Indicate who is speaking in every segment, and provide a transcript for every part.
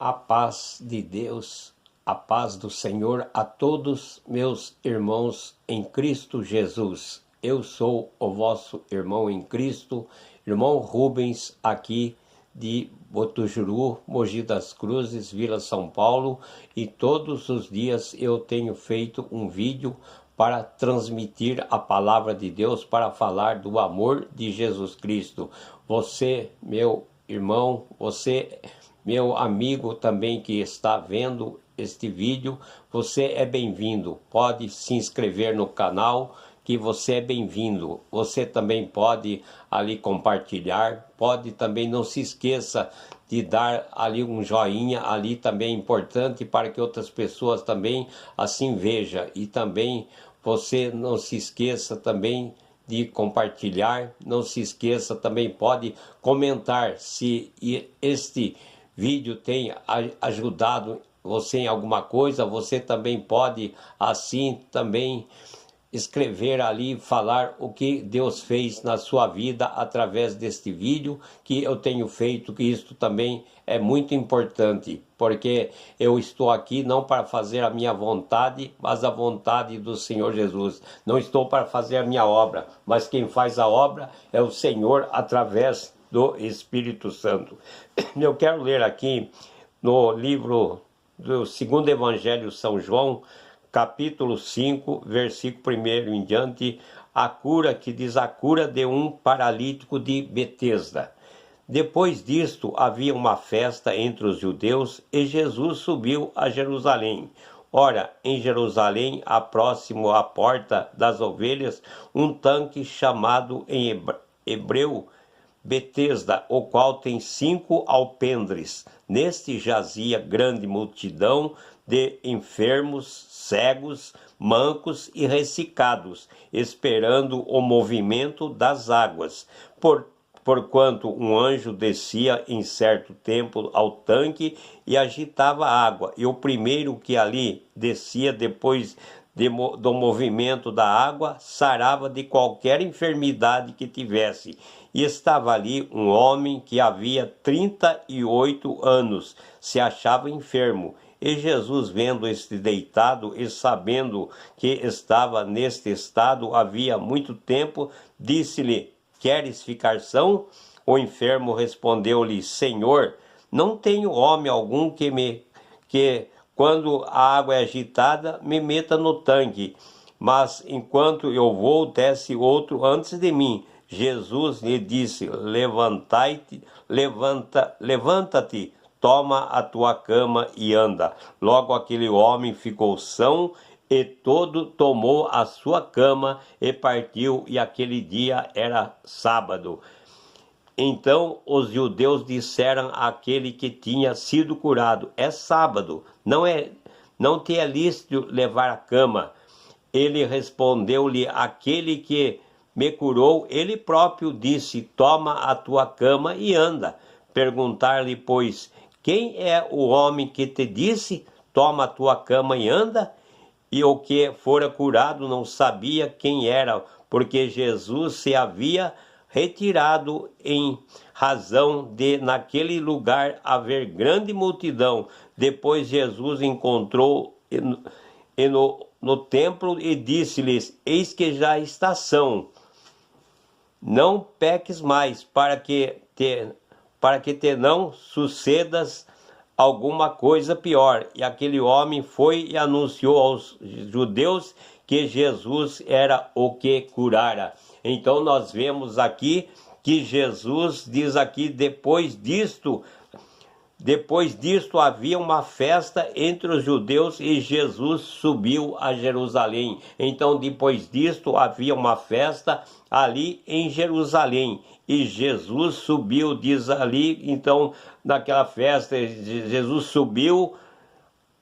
Speaker 1: A paz de Deus, a paz do Senhor a todos meus irmãos em Cristo Jesus. Eu sou o vosso irmão em Cristo, irmão Rubens, aqui de Botujuru, Mogi das Cruzes, Vila São Paulo, e todos os dias eu tenho feito um vídeo para transmitir a palavra de Deus, para falar do amor de Jesus Cristo. Você, meu irmão, você, meu amigo também que está vendo este vídeo, você é bem-vindo. Pode se inscrever no canal, que você é bem-vindo. Você também pode ali compartilhar, pode também, não se esqueça de dar ali um joinha, ali também é importante para que outras pessoas também assim vejam. E também você não se esqueça também de compartilhar, não se esqueça também, pode comentar se este vídeo tem ajudado você em alguma coisa. Você também pode assim também escrever ali, falar o que Deus fez na sua vida através deste vídeo que eu tenho feito, que isto também é muito importante, porque eu estou aqui não para fazer a minha vontade, mas a vontade do Senhor Jesus. Não estou para fazer a minha obra, mas quem faz a obra é o Senhor através do Espírito Santo. Eu quero ler aqui no livro do segundo Evangelho São João, capítulo 5, versículo 1 em diante, a cura que diz a cura de um paralítico de Betesda. Depois disto havia uma festa entre os judeus e Jesus subiu a Jerusalém. Ora, em Jerusalém, próximo à porta das ovelhas, um tanque chamado em hebreu Betesda, o qual tem 5 alpendres. Neste jazia grande multidão de enfermos, cegos, mancos e ressecados, esperando o movimento das águas. Porquanto um anjo descia em certo tempo ao tanque e agitava a água, e o primeiro que ali descia depois do movimento da água, sarava de qualquer enfermidade que tivesse. E estava ali um homem que havia 38 anos, se achava enfermo. E Jesus, vendo este deitado e sabendo que estava neste estado havia muito tempo, disse-lhe: queres ficar são? O enfermo respondeu-lhe: Senhor, não tenho homem algum que quando a água é agitada, me meta no tanque, mas enquanto eu vou, desce outro antes de mim. Jesus lhe disse: levanta-te, toma a tua cama e anda. Logo aquele homem ficou são e todo tomou a sua cama e partiu, e aquele dia era sábado. Então os judeus disseram àquele que tinha sido curado: é sábado, não te é lícito levar a cama. Ele respondeu-lhe: aquele que me curou, ele próprio disse: toma a tua cama e anda. Perguntar-lhe, pois, quem é o homem que te disse: toma a tua cama e anda? E o que fora curado não sabia quem era, porque Jesus se havia retirado, em razão de naquele lugar haver grande multidão. Depois Jesus encontrou no templo e disse-lhes: eis que já está são, não peques mais, para que te não sucedas alguma coisa pior. E aquele homem foi e anunciou aos judeus que Jesus era o que curara. Então nós vemos aqui que Jesus diz aqui: depois disto havia uma festa entre os judeus e Jesus subiu a Jerusalém. Então depois disto havia uma festa ali em Jerusalém e Jesus subiu, diz ali, então naquela festa Jesus subiu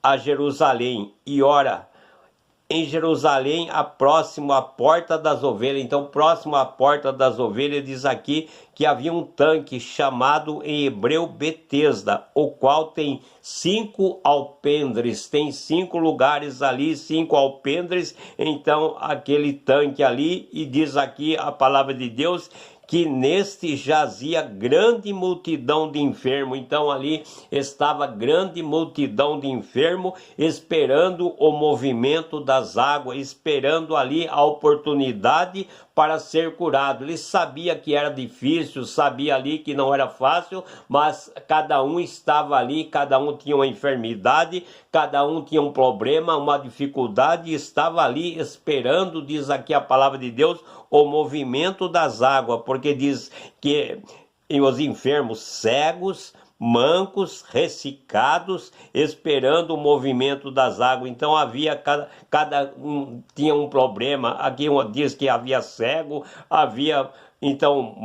Speaker 1: a Jerusalém. E ora, em Jerusalém, próximo à porta das ovelhas. Então, próximo à porta das ovelhas, diz aqui que havia um tanque chamado em hebreu Betesda, o qual tem 5 alpendres, tem 5 lugares ali, 5 alpendres. Então, aquele tanque ali, e diz aqui a palavra de Deus que neste jazia grande multidão de enfermos. Então ali estava grande multidão de enfermos esperando o movimento das águas, esperando ali a oportunidade para ser curado. Ele sabia que era difícil, sabia ali que não era fácil, mas cada um estava ali, cada um tinha uma enfermidade, cada um tinha um problema, uma dificuldade, e estava ali esperando, diz aqui a palavra de Deus, o movimento das águas, porque diz que os enfermos cegos, mancos, ressecados, esperando o movimento das águas. Então havia cada um tinha um problema. Aqui diz que havia cego, havia então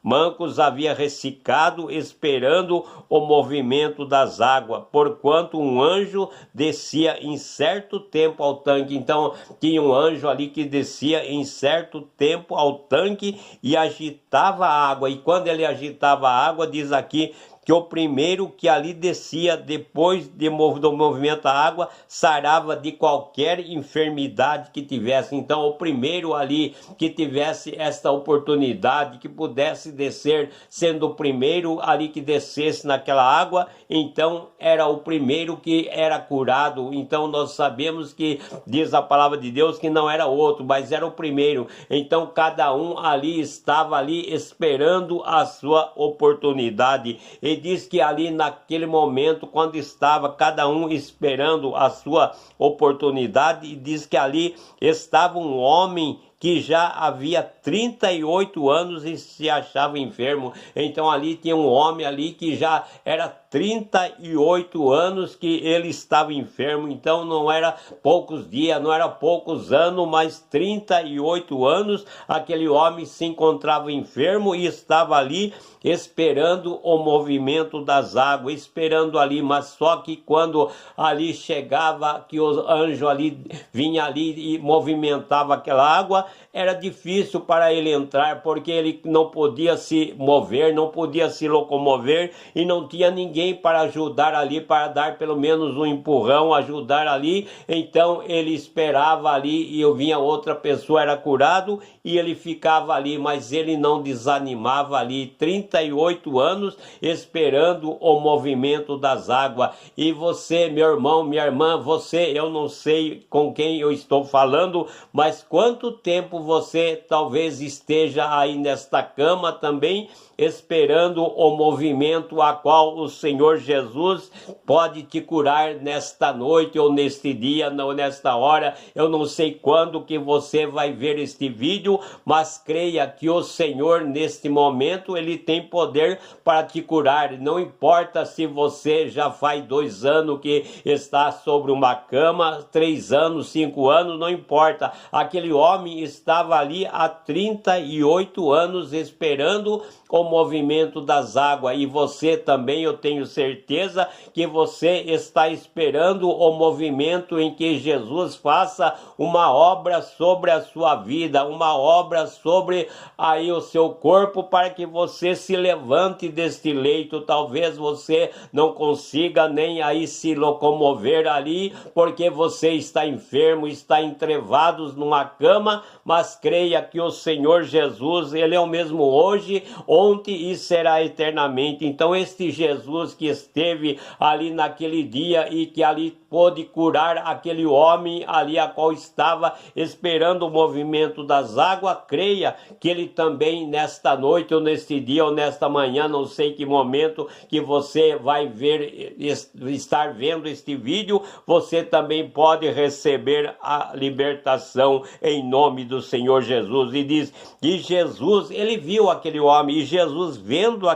Speaker 1: mancos havia ressecado, esperando o movimento das águas, porquanto um anjo descia em certo tempo ao tanque. Então tinha um anjo ali que descia em certo tempo ao tanque e agitava a água. E quando ele agitava a água, diz aqui que o primeiro que ali descia, depois do movimento da água, sarava de qualquer enfermidade que tivesse. Então o primeiro ali que tivesse esta oportunidade, que pudesse descer, sendo o primeiro ali que descesse naquela água, então era o primeiro que era curado. Então nós sabemos que diz a palavra de Deus que não era outro, mas era o primeiro. Então cada um ali estava ali esperando a sua oportunidade. E diz que ali naquele momento, quando estava cada um esperando a sua oportunidade, diz que ali estava um homem que já havia 38 anos e se achava enfermo. Então ali tinha um homem ali que já era 38 anos que ele estava enfermo. Então não era poucos dias, não era poucos anos, mas 38 anos aquele homem se encontrava enfermo e estava ali esperando o movimento das águas, esperando ali. Mas só que quando ali chegava, que o anjo ali vinha ali e movimentava aquela água, era difícil para ele entrar, porque ele não podia se mover, não podia se locomover e não tinha ninguém para ajudar ali, para dar pelo menos um empurrão, ajudar ali. Então ele esperava ali e vinha outra pessoa, era curado e ele ficava ali, mas ele não desanimava ali, 38 anos esperando o movimento das águas. E você, meu irmão, minha irmã, você, eu não sei com quem eu estou falando, mas quanto tempo você talvez esteja aí nesta cama também, esperando o movimento a qual o Senhor Jesus pode te curar nesta noite ou neste dia, ou nesta hora. Eu não sei quando que você vai ver este vídeo, mas creia que o Senhor neste momento, Ele tem poder para te curar. Não importa se você já faz 2 anos que está sobre uma cama, 3 anos, 5 anos, não importa. Aquele homem estava ali há 38 anos esperando o movimento das águas, e você também, eu tenho certeza que você está esperando o movimento em que Jesus faça uma obra sobre a sua vida, uma obra sobre aí o seu corpo, para que você se levante deste leito. Talvez você não consiga nem aí se locomover ali, porque você está enfermo, está entrevado numa cama, mas creia que o Senhor Jesus, Ele é o mesmo hoje, ontem e será eternamente. Então este Jesus que esteve ali naquele dia e que ali pôde curar aquele homem ali a qual estava esperando o movimento das águas, creia que Ele também nesta noite ou neste dia ou nesta manhã, não sei que momento que você vai ver, estar vendo este vídeo, você também pode receber a libertação em nome do Senhor Jesus. E diz que Jesus, Ele viu aquele homem, e Jesus vendo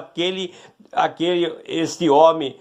Speaker 1: este homem,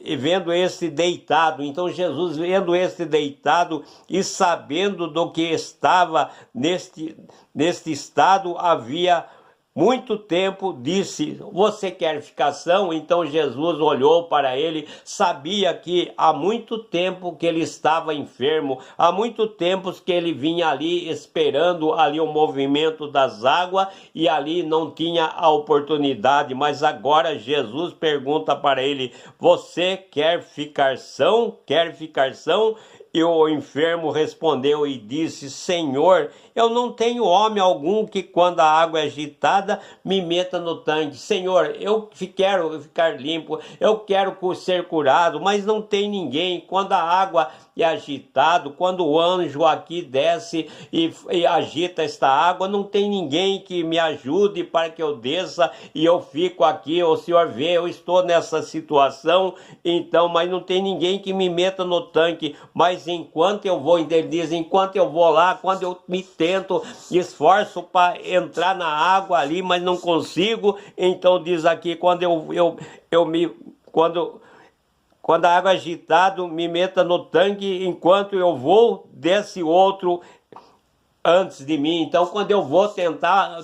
Speaker 1: e vendo este deitado, então Jesus vendo este deitado e sabendo do que estava neste estado havia muito tempo, disse: você quer ficar são? Então Jesus olhou para ele, sabia que há muito tempo que ele estava enfermo, há muito tempo que ele vinha ali esperando ali o movimento das águas e ali não tinha a oportunidade, mas agora Jesus pergunta para ele: você quer ficar são? Quer ficar são? E o enfermo respondeu e disse: Senhor, eu não tenho homem algum que, quando a água é agitada, me meta no tanque. Senhor, eu quero ficar limpo, eu quero ser curado, mas não tem ninguém. Quando a água é agitada, quando o anjo aqui desce e agita esta água, não tem ninguém que me ajude para que eu desça e eu fico aqui. O Senhor vê, eu estou nessa situação, então, mas não tem ninguém que me meta no tanque. Mas enquanto eu vou, ele diz, enquanto eu vou lá, quando eu me tento, esforço para entrar na água ali, mas não consigo, então diz aqui, quando quando a água é agitada, me meta no tanque, enquanto eu vou, desce outro antes de mim. Então, quando eu vou tentar,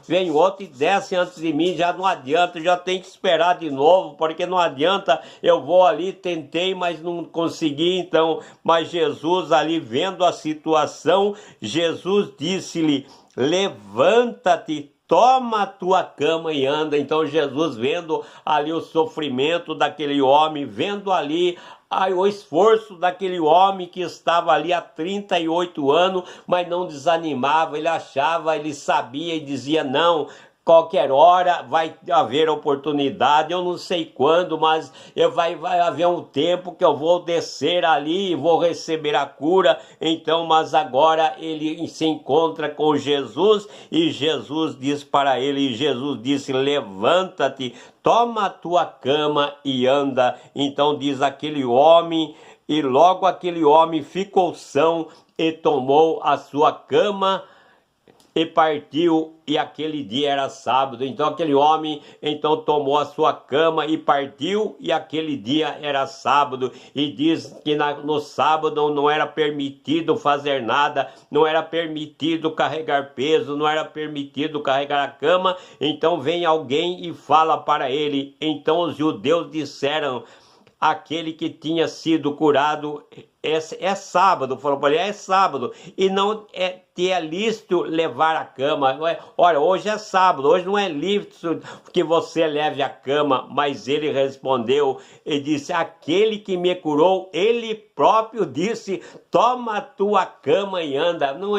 Speaker 1: vem outro e desce antes de mim, já não adianta, já tem que esperar de novo, porque não adianta, eu vou ali, tentei, mas não consegui. Então, mas Jesus ali, vendo a situação, Jesus disse-lhe: levanta-te, toma a tua cama e anda. Então Jesus, vendo ali o sofrimento daquele homem, vendo ali o esforço daquele homem que estava ali há 38 anos, mas não desanimava, ele achava, ele sabia e dizia: não, qualquer hora vai haver oportunidade, eu não sei quando, mas vai haver um tempo que eu vou descer ali e vou receber a cura. Então, mas agora ele se encontra com Jesus e Jesus diz para ele, Jesus disse: levanta-te, toma a tua cama e anda. Então diz aquele homem, e logo aquele homem ficou são e tomou a sua cama e partiu, e aquele dia era sábado. Então aquele homem então tomou a sua cama e partiu, e aquele dia era sábado. E diz que no sábado não era permitido fazer nada, não era permitido carregar peso, não era permitido carregar a cama. Então vem alguém e fala para ele. Então os judeus disseram: aquele que tinha sido curado é sábado, falou para ele, é sábado, e não te é lícito levar a cama. Olha, hoje é sábado, hoje não é lícito que você leve a cama. Mas ele respondeu e disse: aquele que me curou, ele próprio disse: toma a tua cama e anda. Não,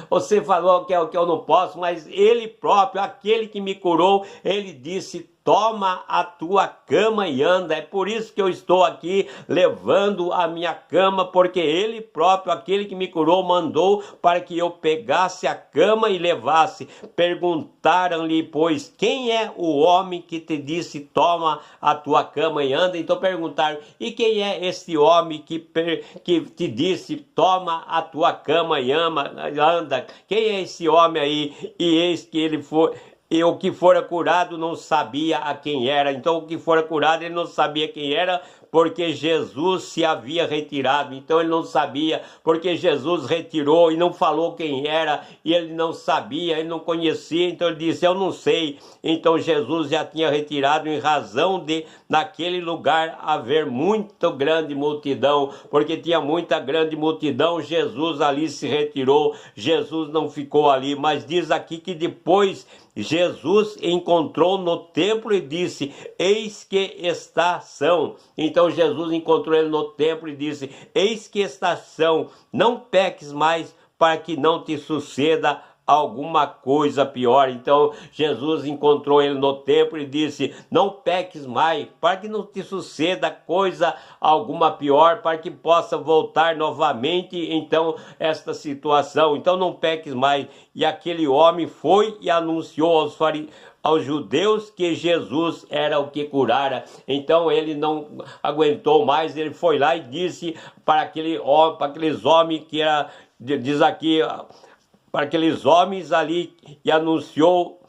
Speaker 1: você falou que eu não posso, mas ele próprio, aquele que me curou, ele disse: toma a tua cama e anda. É por isso que eu estou aqui levando a minha cama, porque ele próprio, aquele que me curou, mandou para que eu pegasse a cama e levasse. Perguntaram-lhe, pois, quem é o homem que te disse: toma a tua cama e anda? Então perguntaram: e quem é esse homem que te disse: toma a tua cama e anda? Quem é esse homem aí? E eis que ele foi... E o que fora curado não sabia a quem era. Então o que fora curado ele não sabia quem era, porque Jesus se havia retirado. Então ele não sabia, porque Jesus retirou e não falou quem era, e ele não sabia, ele não conhecia. Então ele disse: eu não sei. Então Jesus já tinha retirado, em razão de naquele lugar haver muito grande multidão, porque tinha muita grande multidão. Jesus ali se retirou, Jesus não ficou ali. Mas diz aqui que depois Jesus encontrou no templo e disse: eis que está são. Então Jesus encontrou ele no templo e disse: eis que está são, não peques mais, para que não te suceda alguma coisa pior. Então Jesus encontrou ele no templo e disse: não peques mais, para que não te suceda coisa alguma pior, para que possa voltar novamente então esta situação. Então não peques mais. E aquele homem foi e anunciou aos judeus que Jesus era o que curara. Então ele não aguentou mais, ele foi lá e disse para aqueles homens que era, diz aqui, para aqueles homens ali, e anunciou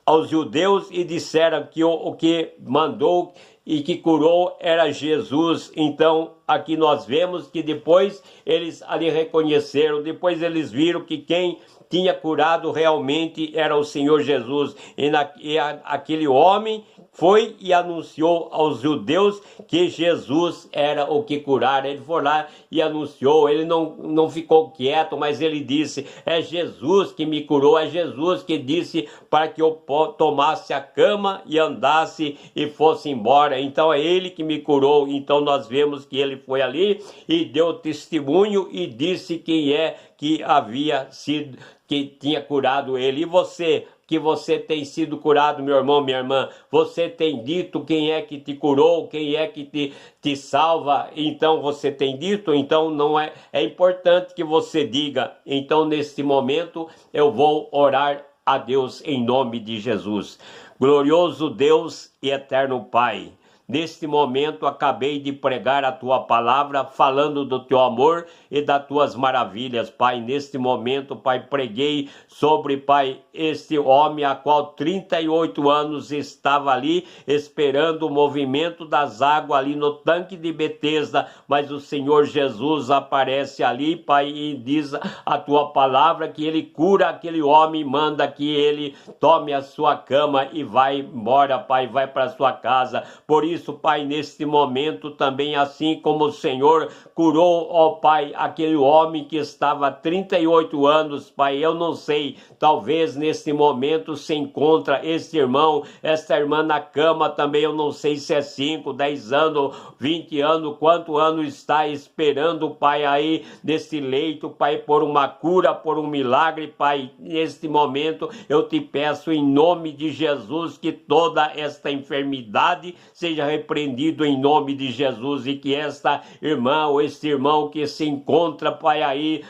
Speaker 1: aos judeus e disseram que o que mandou e que curou era Jesus. Então aqui nós vemos que depois eles ali reconheceram, depois eles viram que quem tinha curado realmente era o Senhor Jesus. E aquele homem foi e anunciou aos judeus que Jesus era o que curara. Ele foi lá e anunciou, ele não ficou quieto, mas ele disse, é Jesus que me curou, é Jesus que disse para que eu tomasse a cama e andasse e fosse embora. Então é ele que me curou. Então nós vemos que ele foi ali e deu testemunho e disse quem é que havia sido, que tinha curado ele. E você, que você tem sido curado, meu irmão, minha irmã, você tem dito quem é que te curou, quem é que te salva, então você tem dito, então não é importante que você diga. Então neste momento eu vou orar a Deus em nome de Jesus. Glorioso Deus e eterno Pai, neste momento acabei de pregar a tua palavra, falando do teu amor e das tuas maravilhas, Pai. Neste momento, Pai, preguei sobre, Pai, este homem a qual 38 anos estava ali esperando o movimento das águas ali no tanque de Betesda, mas o Senhor Jesus aparece ali, Pai, e diz a tua palavra que ele cura aquele homem, manda que ele tome a sua cama e vai embora, Pai, vai para sua casa. Por isso, Pai, neste momento também, assim como o Senhor curou, ó Pai, aquele homem que estava há 38 anos, Pai, eu não sei, talvez neste momento se encontra este irmão, esta irmã na cama também, eu não sei se é 5, 10 anos, 20 anos, quanto ano está esperando, Pai, aí nesse leito, Pai, por uma cura, por um milagre, Pai. Neste momento eu te peço em nome de Jesus que toda esta enfermidade seja repreendido em nome de Jesus e que esta irmã ou este irmão que se encontra, Pai, aí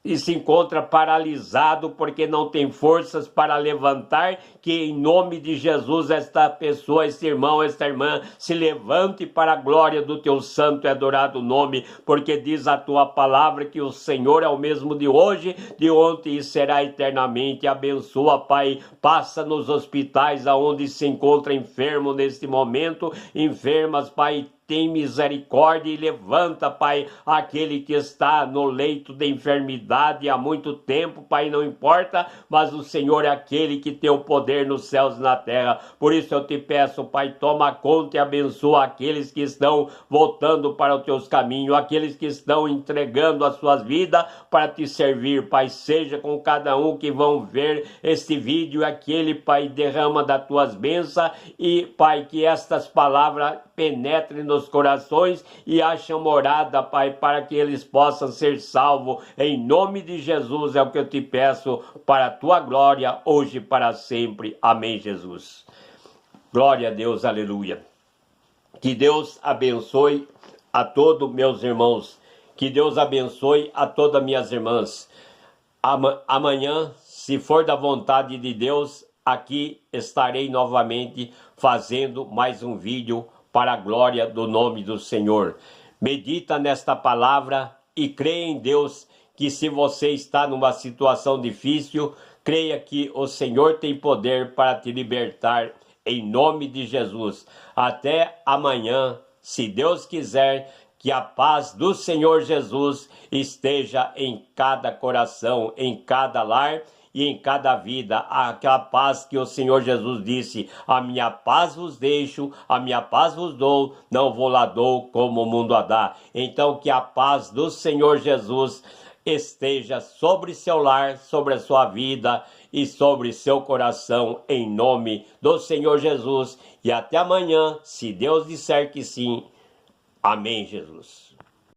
Speaker 1: e se encontra paralisado porque não tem forças para levantar, que em nome de Jesus esta pessoa, este irmão, esta irmã se levante para a glória do teu santo e adorado nome, porque diz a tua palavra que o Senhor é o mesmo de hoje, de ontem e será eternamente. Abençoa, Pai, passa nos hospitais aonde se encontra enfermo neste momento, enfermas, Pai, tem misericórdia e levanta, Pai, aquele que está no leito de enfermidade há muito tempo, Pai, não importa, mas o Senhor é aquele que tem o poder nos céus e na terra. Por isso eu te peço, Pai, toma conta e abençoa aqueles que estão voltando para os teus caminhos, aqueles que estão entregando as suas vidas para te servir, Pai. Seja com cada um que vão ver este vídeo, aquele, Pai, derrama das tuas bênçãos e, Pai, que estas palavras penetrem nos corações e achem morada, Pai, para que eles possam ser salvos. Em nome de Jesus é o que eu te peço, para a tua glória, hoje e para sempre. Amém, Jesus. Glória a Deus, aleluia. Que Deus abençoe a todos meus irmãos. Que Deus abençoe a todas minhas irmãs. Amanhã, se for da vontade de Deus, aqui estarei novamente fazendo mais um vídeo para a glória do nome do Senhor. Medita nesta palavra e creia em Deus, que se você está numa situação difícil, creia que o Senhor tem poder para te libertar, em nome de Jesus. Até amanhã, se Deus quiser, que a paz do Senhor Jesus esteja em cada coração, em cada lar e em cada vida, aquela paz que o Senhor Jesus disse, a minha paz vos deixo, a minha paz vos dou, não vou lá dou como o mundo a dá. Então que a paz do Senhor Jesus esteja sobre seu lar, sobre a sua vida e sobre seu coração, em nome do Senhor Jesus. E até amanhã, se Deus disser que sim. Amém, Jesus.